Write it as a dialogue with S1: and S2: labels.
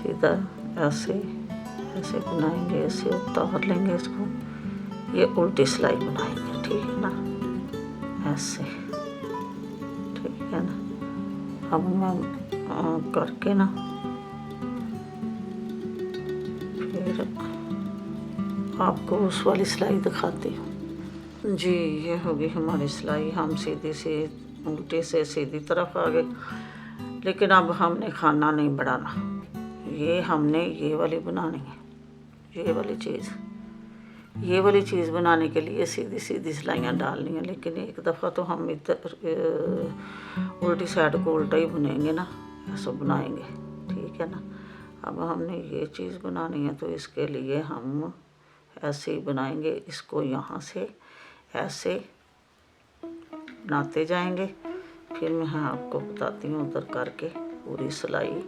S1: सीधा ऐसे ऐसे बनाएंगे, ऐसे उतार लेंगे इसको, ये उल्टी सिलाई बनाएंगे, ठीक है ना, ऐसे, ठीक है ना। अब मैं करके ना फिर आपको उस वाली सिलाई दिखाती हूँ जी। ये होगी हमारी सिलाई, हम सीधी से उल्टे से सीधी तरफ आ गए, लेकिन अब हमने खाना नहीं बढ़ाना, ये हमने ये वाली बनानी है, ये वाली चीज़ बनाने के लिए सीधी सीधी सिलाइयाँ डालनी है। लेकिन एक दफ़ा तो हम इधर उल्टी साइड को उल्टा ही बुनेंगे ना, ऐसा बनाएंगे, ठीक है ना। अब हमने ये चीज़ बनानी है तो इसके लिए हम ऐसे ही बनाएंगे, इसको यहाँ से ऐसे बनाते जाएंगे, फिर मैं आपको बताती हूँ उधर करके पूरी सिलाई